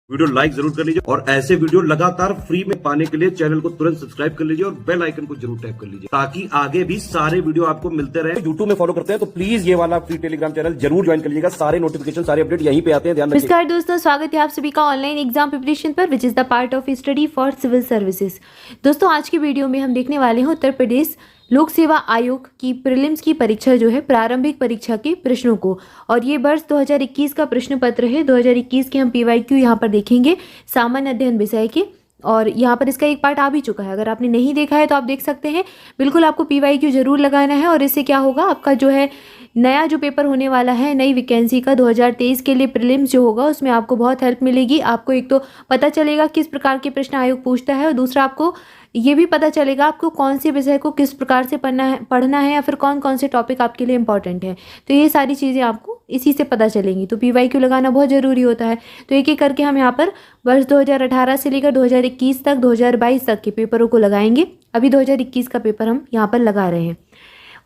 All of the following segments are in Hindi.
वीडियो लाइक जरूर कर लीजिए और ऐसे वीडियो लगातार फ्री में पाने के लिए चैनल को तुरंत सब्सक्राइब कर लीजिए और बेल आइकन को जरूर टैप कर लीजिए ताकि आगे भी सारे वीडियो आपको मिलते रहे। यूट्यूब में फॉलो करते हैं तो प्लीज ये वाला फ्री टेलीग्राम चैनल जरूर ज्वाइन कर लीजिएगा। सारे नोटिफिकेशन सारे अपडेट यहीं पे आते हैं, ध्यान रखिए। नमस्कार दोस्तों, स्वागत है आप सभी का ऑनलाइन एग्जाम प्रिपरेशन पर which is the part of study for civil services. दोस्तों आज की वीडियो में हम देखने वाले हैं उत्तर प्रदेश लोक सेवा आयोग की प्रीलिम्स की परीक्षा जो है प्रारंभिक परीक्षा के प्रश्नों को, और ये वर्ष 2021 का प्रश्न पत्र है। 2021 के हम PYQ यहाँ पर देखेंगे सामान्य अध्ययन विषय के, और यहाँ पर इसका एक पार्ट आ भी चुका है। अगर आपने नहीं देखा है तो आप देख सकते हैं। बिल्कुल आपको PYQ जरूर लगाना है, और इससे क्या होगा, आपका जो है नया जो पेपर होने वाला है नई वैकेंसी का 2023 के लिए प्रीलिम्स जो होगा उसमें आपको बहुत हेल्प मिलेगी। आपको एक तो पता चलेगा किस प्रकार के प्रश्न आयोग पूछता है, और दूसरा आपको ये भी पता चलेगा आपको कौन से विषय को किस प्रकार से पढ़ना है या फिर कौन कौन से टॉपिक आपके लिए इंपॉर्टेंट है। तो ये सारी चीज़ें आपको इसी से पता चलेंगी। तो PYQ लगाना बहुत ज़रूरी होता है। तो एक एक करके हम यहाँ पर वर्ष 2018 से लेकर 2021 तक 2022 तक के पेपरों को लगाएंगे। अभी 2021 का पेपर हम यहाँ पर लगा रहे हैं,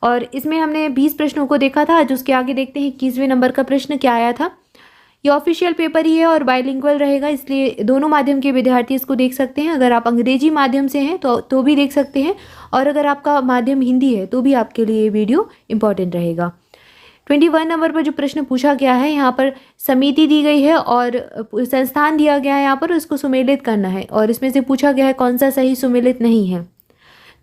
और इसमें हमने 20 प्रश्नों को देखा था। आज उसके आगे देखते हैं 21वें नंबर का प्रश्न क्या आया था। ये ऑफिशियल पेपर ही है और बाइलिंगुअल रहेगा, इसलिए दोनों माध्यम के विद्यार्थी इसको देख सकते हैं। अगर आप अंग्रेजी माध्यम से हैं तो भी देख सकते हैं, और अगर आपका माध्यम हिंदी है तो भी आपके लिए ये वीडियो इंपॉर्टेंट रहेगा। 21 नंबर पर जो प्रश्न पूछा गया है, यहाँ पर समिति दी गई है और संस्थान दिया गया है यहाँ पर, उसको सुमेलित करना है, और इसमें से पूछा गया है कौन सा सही सुमेलित नहीं है।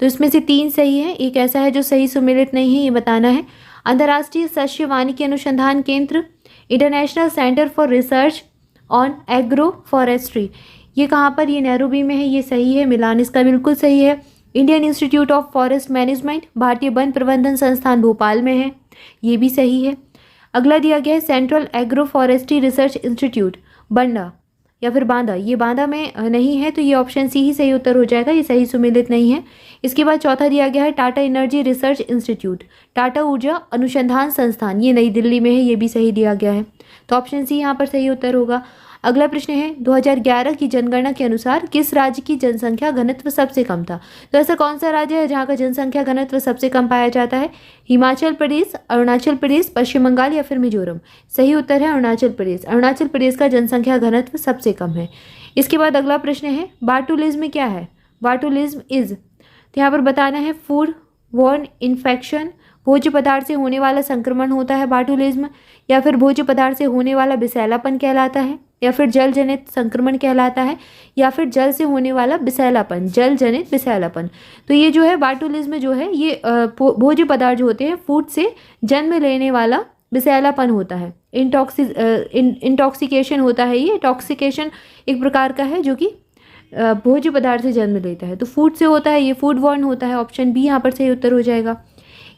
तो इसमें से 3 सही है, एक ऐसा है जो सही सुमेलित नहीं है, ये बताना है। अंतर्राष्ट्रीय सस्य वानिकी अनुसंधान केंद्र, international centre for research on agro forestry, ये कहाँ पर, ये नैरोबी में है, ये सही है। मिलान इसका बिल्कुल सही है। Indian institute of forest management, भारतीय वन प्रबंधन संस्थान भोपाल में है, ये भी सही है। अगला दिया गया है Central Agro Forestry Research Institute Banda या फिर बांदा, ये बांदा में नहीं है, तो ये ऑप्शन सी ही सही उत्तर हो जाएगा, ये सही सुमेलित नहीं है। इसके बाद चौथा दिया गया है Tata energy research institute, Tata ऊर्जा अनुसंधान संस्थान, ये नई दिल्ली में है, ये भी सही दिया गया है, तो ऑप्शन सी यहाँ पर सही उत्तर होगा। अगला प्रश्न है 2011 की जनगणना के अनुसार किस राज्य की जनसंख्या घनत्व सबसे कम था। तो ऐसा कौन सा राज्य है जहाँ का जनसंख्या घनत्व सबसे कम पाया जाता है। हिमाचल प्रदेश, अरुणाचल प्रदेश, पश्चिम बंगाल या फिर मिजोरम। सही उत्तर है अरुणाचल प्रदेश। अरुणाचल प्रदेश का जनसंख्या घनत्व सबसे कम है। इसके बाद अगला प्रश्न है बाटुलिज्म क्या है। बाटुलिज्म इज, तो यहाँ पर बताना है फूड वॉर्न इन्फेक्शन, भोज्य पदार्थ से होने वाला संक्रमण होता है बाटुलिज्म, या फिर भोज्य पदार्थ से होने वाला विषैलापन कहलाता है, या फिर जल जनित संक्रमण कहलाता है, या फिर जल से होने वाला विषैलापन, जल जनित विषैलापन। तो ये जो है बाटुलिज्म जो है ये भोज्य पदार्थ जो होते हैं फूड से जन्म लेने वाला विषैलापन होता है, इंटॉक्सिकेशन होता है। ये टॉक्सिकेशन एक प्रकार का है जो कि भोज्य पदार्थ से जन्म लेता है, तो फूड से होता है, ये फूड वॉर्न होता है। ऑप्शन बी यहाँ पर सही उत्तर हो जाएगा।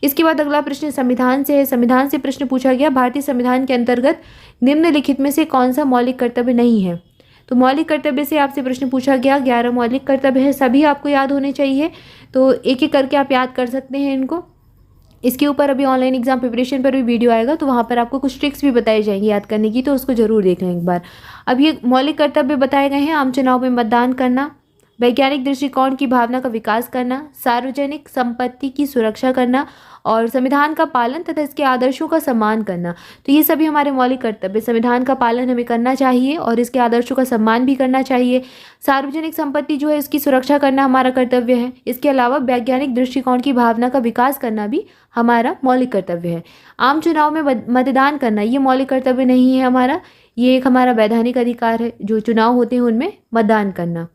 इसके बाद अगला प्रश्न संविधान से है। संविधान से प्रश्न पूछा गया भारतीय संविधान के अंतर्गत निम्नलिखित में से कौन सा मौलिक कर्तव्य नहीं है। तो मौलिक कर्तव्य से आपसे प्रश्न पूछा गया, 11 मौलिक कर्तव्य है, सभी आपको याद होने चाहिए, तो एक एक करके आप याद कर सकते हैं इनको। इसके ऊपर अभी ऑनलाइन एग्जाम प्रिपरेशन पर भी वीडियो आएगा, तो वहाँ पर आपको कुछ ट्रिक्स भी बताई जाएंगी याद करने की, तो उसको जरूर देख लें एक बार। अब ये मौलिक कर्तव्य बताए गए हैं, आम चुनाव में मतदान करना, वैज्ञानिक दृष्टिकोण की भावना का विकास करना, सार्वजनिक संपत्ति की सुरक्षा करना, और संविधान का पालन तथा इसके आदर्शों का सम्मान करना। तो ये सभी हमारे मौलिक कर्तव्य, संविधान का पालन हमें करना चाहिए और इसके आदर्शों का सम्मान भी करना चाहिए। सार्वजनिक संपत्ति जो है इसकी सुरक्षा करना हमारा कर्तव्य है। इसके अलावा वैज्ञानिक दृष्टिकोण की भावना का विकास करना भी हमारा मौलिक कर्तव्य है। आम चुनाव में मतदान करना ये मौलिक कर्तव्य नहीं है हमारा, ये एक हमारा वैधानिक अधिकार है, जो चुनाव होते हैं उनमें मतदान करना।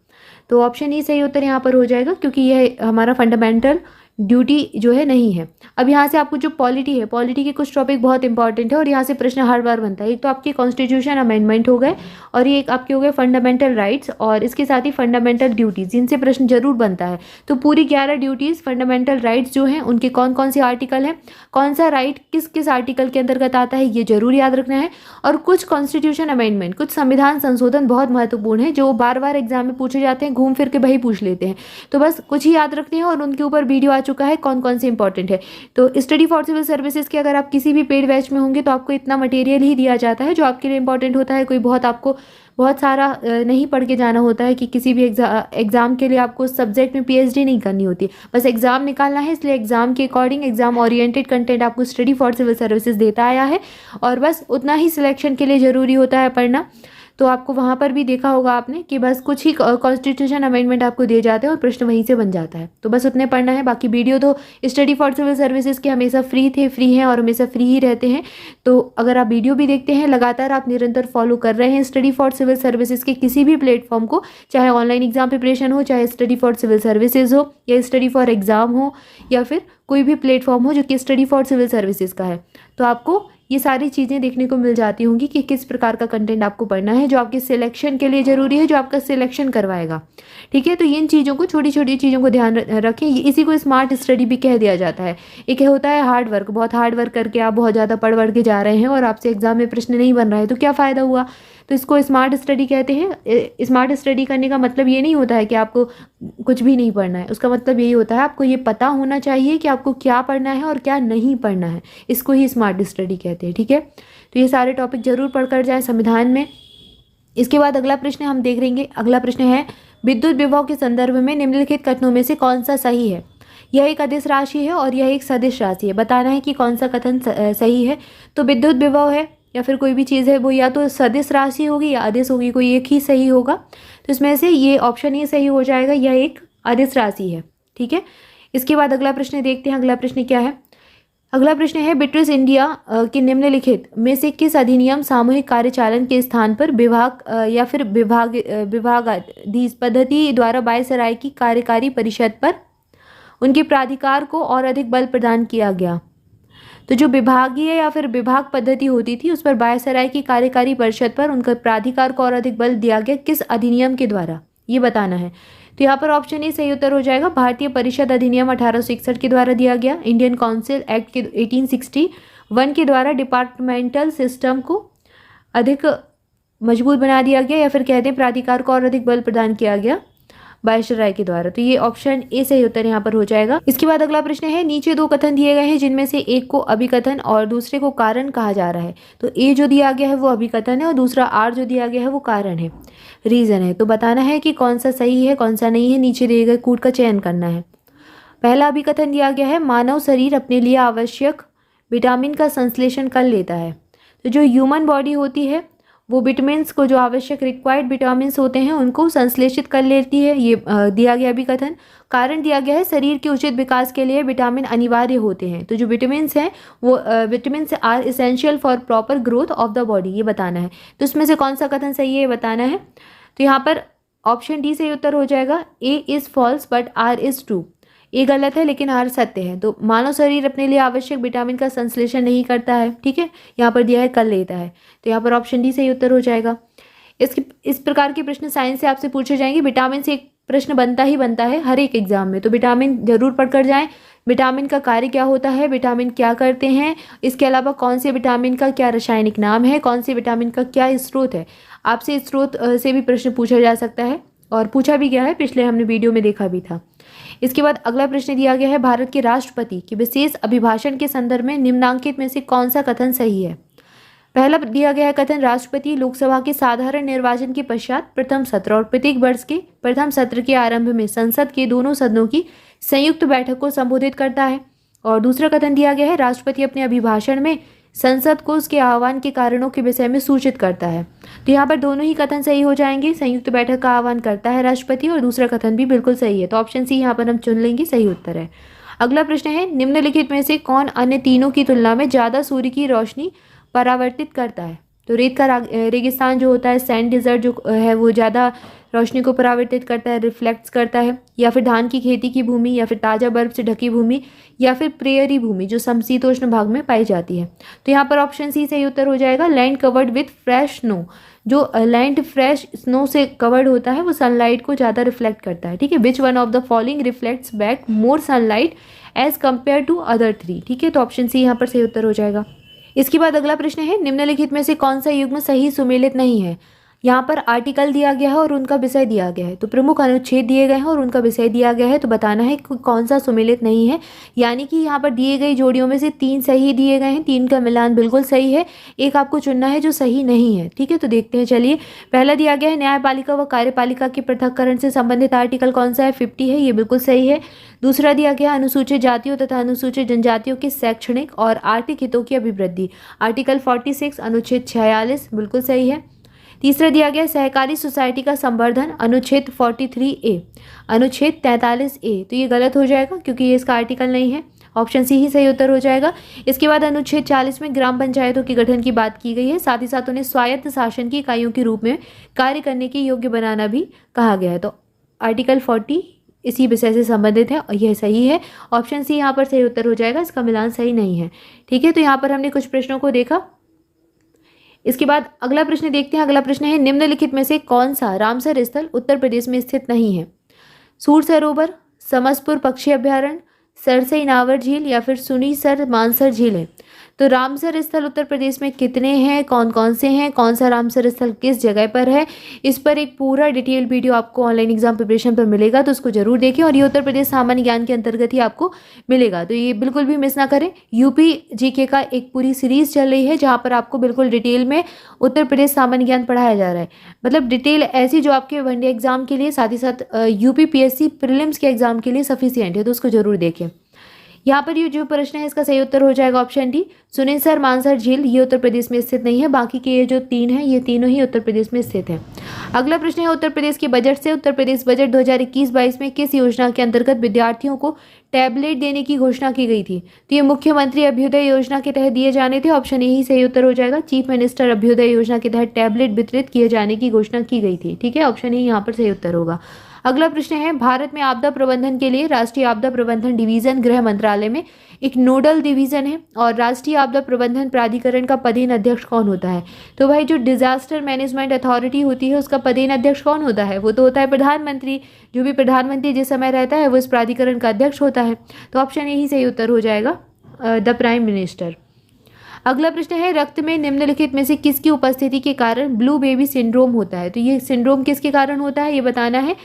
तो ऑप्शन ही सही उत्तर यहाँ पर हो जाएगा, क्योंकि यह हमारा फंडामेंटल ड्यूटी जो है नहीं है। अब यहाँ से आपको जो पॉलिटी है, पॉलिटी के कुछ टॉपिक बहुत इंपॉर्टेंट है और यहाँ से प्रश्न हर बार बनता है। एक तो आपके कॉन्स्टिट्यूशन अमेंडमेंट हो गए, और ये एक आपके हो गए फंडामेंटल राइट्स, और इसके साथ ही फंडामेंटल ड्यूटीज़, जिनसे प्रश्न जरूर बनता है। तो पूरी 11 ड्यूटीज़, फंडामेंटल राइट्स जो हैं उनके कौन कौन से आर्टिकल हैं, कौन सा राइट किस किस आर्टिकल के अंतर्गत आता है, ये जरूर याद रखना है। और कुछ कॉन्स्टिट्यूशन अमेंडमेंट, कुछ संविधान संशोधन बहुत महत्वपूर्ण है, जो बार बार एग्जाम में पूछे जाते हैं, घूम फिर के वही पूछ लेते हैं। तो बस कुछ ही याद रखते हैं, और उनके ऊपर वीडियो आ चुका है कौन कौन से इंपॉर्टेंट है। तो स्टडी फॉर सिविल सर्विसेज के अगर आप किसी भी पेड बैच में होंगे तो आपको इतना मटेरियल ही दिया जाता है जो आपके लिए इंपॉर्टेंट होता है। कोई बहुत आपको बहुत सारा नहीं पढ़ के जाना होता है कि किसी भी एग्ज़ाम के लिए आपको सब्जेक्ट में PhD नहीं करनी होती, बस एग्ज़ाम निकालना है। इसलिए एग्ज़ाम के अकॉर्डिंग एग्ज़ाम ओरिएंटेड कंटेंट आपको स्टडी फॉर सिविल सर्विसेज देता आया है, और बस उतना ही सिलेक्शन के लिए ज़रूरी होता है पढ़ना। तो आपको वहाँ पर भी देखा होगा आपने कि बस कुछ ही कॉन्स्टिट्यूशन अमेंडमेंट आपको दिए जाते हैं और प्रश्न वहीं से बन जाता है। तो बस उतने पढ़ना है। बाकी वीडियो तो स्टडी फॉर सिविल सर्विसेज के हमेशा फ्री हैं और हमेशा फ्री ही रहते हैं। तो अगर आप वीडियो भी देखते हैं, लगातार आप निरंतर फॉलो कर रहे हैं स्टडी फॉर सिविल सर्विसेज के किसी भी प्लेटफॉर्म को, चाहे ऑनलाइन एग्जाम प्रिपरेशन हो, चाहे स्टडी फॉर सिविल सर्विसेज हो या स्टडी फॉर एग्जाम हो या फिर कोई भी प्लेटफॉर्म हो जो कि स्टडी फॉर सिविल सर्विसेज का है, तो आपको ये सारी चीज़ें देखने को मिल जाती होंगी कि किस प्रकार का कंटेंट आपको पढ़ना है जो आपके सिलेक्शन के लिए ज़रूरी है, जो आपका सिलेक्शन करवाएगा। ठीक है, तो इन चीज़ों को, छोटी छोटी चीज़ों को ध्यान रखें। इसी को स्मार्ट स्टडी भी कह दिया जाता है। एक होता है हार्ड वर्क, बहुत हार्ड वर्क करके आप बहुत ज़्यादा पढ़ के जा रहे हैं और आपसे एग्जाम में प्रश्न नहीं बन रहा है, तो क्या फ़ायदा हुआ। तो इसको स्मार्ट स्टडी कहते हैं। स्मार्ट स्टडी करने का मतलब ये नहीं होता है कि आपको कुछ भी नहीं पढ़ना है। उसका मतलब यही होता है आपको ये पता होना चाहिए कि आपको क्या पढ़ना है और क्या नहीं पढ़ना है। इसको ही स्मार्ट स्टडी कहते हैं। ठीक है, तो ये सारे टॉपिक जरूर पढ़कर जाएं संविधान में। इसके बाद अगला प्रश्न हम देख लेंगे। अगला प्रश्न है, विद्युत विभव के संदर्भ में निम्नलिखित कथनों में से कौन सा सही है। यह एक अदिश राशि है और यह एक सदिश राशि है। बताना है कि कौन सा कथन सही है। तो विद्युत विभव है या फिर कोई भी चीज़ है वो या तो सदिश राशि होगी या अदिश होगी, कोई एक ही सही होगा। तो इसमें से ये ऑप्शन ही सही हो जाएगा, यह एक अदिश राशि है। ठीक है, इसके बाद अगला प्रश्न देखते हैं। अगला प्रश्न क्या है। अगला प्रश्न है, ब्रिटिश इंडिया के निम्नलिखित में से किस अधिनियम सामूहिक कार्यचालन के स्थान पर विभाग या फिर विभागाधीश पद्धति द्वारा वायसराय की कार्यकारी परिषद पर उनके प्राधिकार को और अधिक बल प्रदान किया गया। तो जो विभागीय या फिर विभाग पद्धति होती थी उस पर वायसराय की कार्यकारी परिषद पर उनका प्राधिकार को और अधिक बल दिया गया, किस अधिनियम के द्वारा, ये बताना है। तो यहाँ पर ऑप्शन ए सही उत्तर हो जाएगा। भारतीय परिषद अधिनियम 1861 के द्वारा दिया गया। इंडियन काउंसिल एक्ट के 1861 के द्वारा डिपार्टमेंटल सिस्टम को अधिक मजबूत बना दिया गया, या फिर कहते हैं प्राधिकार को और अधिक बल प्रदान किया गया वायसराय के द्वारा। तो ये ऑप्शन ए सही उत्तर यहाँ पर हो जाएगा। इसके बाद अगला प्रश्न है, नीचे दो कथन दिए गए हैं जिनमें से एक को अभिकथन और दूसरे को कारण कहा जा रहा है। तो ए जो दिया गया है वो अभिकथन है और दूसरा आर जो दिया गया है वो कारण है, रीजन है। तो बताना है कि कौन सा सही है कौन सा नहीं है। नीचे दिए गए कूट का चयन करना है। पहला अभिकथन दिया गया है, मानव शरीर अपने लिए आवश्यक विटामिन का संश्लेषण कर लेता है। तो जो ह्यूमन बॉडी होती है वो विटामिन्स को, जो आवश्यक रिक्वायर्ड विटामिन्स होते हैं उनको संश्लेषित कर लेती है, ये दिया गया भी कथन। कारण दिया गया है, शरीर के उचित विकास के लिए विटामिन अनिवार्य होते हैं। तो जो विटामिन्स हैं वो vitamins are essential for proper growth of the body, ये बताना है। तो इसमें से कौन सा कथन सही है ये बताना है। तो यहाँ पर ऑप्शन डी सही उत्तर हो जाएगा। A is false but R is true. ये गलत है लेकिन आर सत्य है। तो मानव शरीर अपने लिए आवश्यक विटामिन का संश्लेषण नहीं करता है। ठीक है, यहाँ पर दिया है कर लेता है। तो यहाँ पर ऑप्शन डी सही उत्तर हो जाएगा। इस प्रकार के प्रश्न साइंस से आपसे पूछे जाएंगे। विटामिन से एक प्रश्न बनता ही बनता है हर एक एग्जाम में। तो विटामिन जरूर पढ़कर जाएं। विटामिन का कार्य क्या होता है, विटामिन क्या करते हैं, इसके अलावा कौन से विटामिन का क्या रासायनिक नाम है, कौन से विटामिन का क्या स्रोत है। आपसे इस स्रोत से भी प्रश्न पूछा जा सकता है और पूछा भी गया है, पिछले हमने वीडियो में देखा भी था। इसके बाद अगला प्रश्न दिया गया है, भारत के राष्ट्रपति के विशेष अभिभाषण के संदर्भ में निम्नांकित में से कौन सा कथन सही है। पहला दिया गया है कथन, राष्ट्रपति लोकसभा के साधारण निर्वाचन के पश्चात प्रथम सत्र और प्रत्येक वर्ष के प्रथम सत्र के आरंभ में संसद के दोनों सदनों की संयुक्त बैठक को संबोधित करता है। और दूसरा कथन दिया गया है, राष्ट्रपति अपने अभिभाषण में संसद को उसके आह्वान के कारणों के विषय में सूचित करता है। तो यहाँ पर दोनों ही कथन सही हो जाएंगे। संयुक्त बैठक का आह्वान करता है राष्ट्रपति और दूसरा कथन भी बिल्कुल सही है। तो ऑप्शन सी यहाँ पर हम चुन लेंगे, सही उत्तर है। अगला प्रश्न है, निम्नलिखित में से कौन अन्य तीनों की तुलना में ज़्यादा सूर्य की रोशनी परावर्तित करता है। तो रेत का रेगिस्तान जो होता है, सैंड डिजर्ट जो है वो ज़्यादा रोशनी को परावर्तित करता है, रिफ्लेक्ट्स करता है, या फिर धान की खेती की भूमि, या फिर ताज़ा बर्फ से ढकी भूमि, या फिर प्रेयरी भूमि जो समशीतोष्ण भाग में पाई जाती है। तो यहाँ पर ऑप्शन सी सही उत्तर हो जाएगा। Land covered with fresh snow, जो लैंड फ्रेश स्नो से कवर्ड होता है वो सनलाइट को ज़्यादा रिफ्लेक्ट करता है। ठीक है, which one of the following reflects back more sunlight as compare to other three. ठीक है, तो ऑप्शन सी यहाँ पर सही उत्तर हो जाएगा। इसके बाद अगला प्रश्न है, निम्नलिखित में से कौन सा युग्म सही सुमेलित नहीं है। यहाँ पर आर्टिकल दिया गया है और उनका विषय दिया गया है। तो प्रमुख अनुच्छेद दिए गए हैं और उनका विषय दिया गया है। तो बताना है कि कौन सा सुमेलित नहीं है। यानी कि यहाँ पर दिए गई जोड़ियों में से 3 सही दिए गए हैं, 3 का मिलान बिल्कुल सही है, एक आपको चुनना है जो सही नहीं है। ठीक है, तो देखते हैं। चलिए, पहला दिया गया है, न्यायपालिका व कार्यपालिका के पृथक्करण से संबंधित आर्टिकल कौन सा है, 50 है, ये बिल्कुल सही है। दूसरा दिया गया, अनुसूचित जातियों तथा अनुसूचित जनजातियों के शैक्षणिक और आर्थिक हितों की अभिवृद्धि, आर्टिकल 46 अनुच्छेद 46, बिल्कुल सही है। तीसरा दिया गया सहकारी सोसाइटी का संवर्धन, अनुच्छेद 43A, अनुच्छेद 43A, तो ये गलत हो जाएगा क्योंकि ये इसका आर्टिकल नहीं है। ऑप्शन सी ही सही उत्तर हो जाएगा। इसके बाद अनुच्छेद 40 में ग्राम पंचायतों के गठन की बात की गई है, साथ ही साथ उन्हें स्वायत्त शासन की इकाइयों के रूप में कार्य करने के योग्य बनाना भी कहा गया है। तो आर्टिकल 40 इसी विषय से संबंधित है और यह सही है। ऑप्शन सी यहाँ पर सही उत्तर हो जाएगा, इसका मिलान सही नहीं है। ठीक है, तो यहाँ पर हमने कुछ प्रश्नों को देखा। इसके बाद अगला प्रश्न देखते हैं। अगला प्रश्न है, निम्नलिखित में से कौन सा रामसर स्थल उत्तर प्रदेश में स्थित नहीं है? सूर सरोवर, समसपुर पक्षी अभ्यारण्य, सरसई नावर झील या फिर सुनीसर मानसर झील है। तो रामसर स्थल उत्तर प्रदेश में कितने हैं, कौन कौन से हैं, कौन सा रामसर स्थल किस जगह पर है, इस पर एक पूरा डिटेल वीडियो आपको ऑनलाइन एग्जाम प्रिपरेशन पर मिलेगा, तो उसको जरूर देखें। और ये उत्तर प्रदेश सामान्य ज्ञान के अंतर्गत ही आपको मिलेगा, तो ये बिल्कुल भी मिस ना करें। यूपी जीके का एक पूरी सीरीज चल रही है जहाँ पर आपको बिल्कुल डिटेल में उत्तर प्रदेश सामान्य ज्ञान पढ़ाया जा रहा है, मतलब डिटेल ऐसी जो आपके वनडे एग्जाम के लिए, साथ ही साथ यूपी PSC प्रीलिम्स के एग्जाम के लिए सफिशिएंट है, तो उसको जरूर देखें। यहाँ पर ये जो प्रश्न है इसका सही उत्तर हो जाएगा ऑप्शन डी, सुनीसर मानसर झील, ये उत्तर प्रदेश में स्थित नहीं है। बाकी के ये जो 3 हैं ये तीनों ही उत्तर प्रदेश में स्थित हैं। अगला प्रश्न है, उत्तर प्रदेश के बजट से उत्तर प्रदेश बजट 2021-22 में किस योजना के अंतर्गत विद्यार्थियों को टैबलेट देने की घोषणा की गई थी? तो ये मुख्यमंत्री अभ्युदय योजना के तहत दिए जाने थे। ऑप्शन ए ही सही उत्तर हो जाएगा, चीफ मिनिस्टर अभ्युदय योजना के तहत टैबलेट वितरित किए जाने की घोषणा की गई थी। ठीक है, ऑप्शन ए यहाँ पर सही उत्तर होगा। अगला प्रश्न है, भारत में आपदा प्रबंधन के लिए राष्ट्रीय आपदा प्रबंधन डिवीजन गृह मंत्रालय में एक नोडल डिवीजन है और राष्ट्रीय आपदा प्रबंधन प्राधिकरण का पदेन अध्यक्ष कौन होता है? तो भाई जो डिजास्टर मैनेजमेंट अथॉरिटी होती है उसका पदेन अध्यक्ष कौन होता है? वो तो होता है प्रधानमंत्री। जो भी प्रधानमंत्री जिस समय रहता है वो इस प्राधिकरण का अध्यक्ष होता है। तो ऑप्शन यही सही उत्तर हो जाएगा, द प्राइम मिनिस्टर। अगला प्रश्न है, रक्त में निम्नलिखित में से किसकी उपस्थिति के कारण ब्लू बेबी सिंड्रोम होता है? तो ये सिंड्रोम किसके कारण होता है ये बताना है।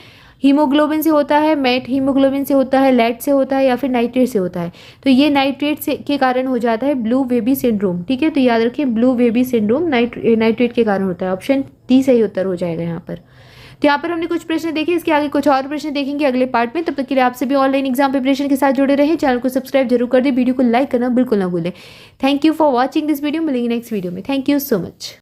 हीमोग्लोबिन से होता है, मेट हीमोग्लोबिन से होता है, लेड से होता है या फिर नाइट्रेट से होता है? तो ये नाइट्रेट से के कारण हो जाता है ब्लू बेबी सिंड्रोम। ठीक है, तो याद रखिए ब्लू बेबी सिंड्रोम नाइट्रेट के कारण होता है। ऑप्शन डी सही उत्तर हो जाएगा यहाँ पर। तो यहाँ पर हमने कुछ प्रश्न देखे, इसके आगे कुछ और प्रश्न देखेंगे अगले पार्ट में। तब तक के लिए आपसे भी ऑनलाइन एग्जाम प्रिपरेशन के साथ जुड़े रहें। चैनल को सब्सक्राइब जरूर कर दें, वीडियो को लाइक करना बिल्कुल ना भूलें। Thank you for watching this video. मिलेंगे नेक्स्ट वीडियो में। Thank you so much.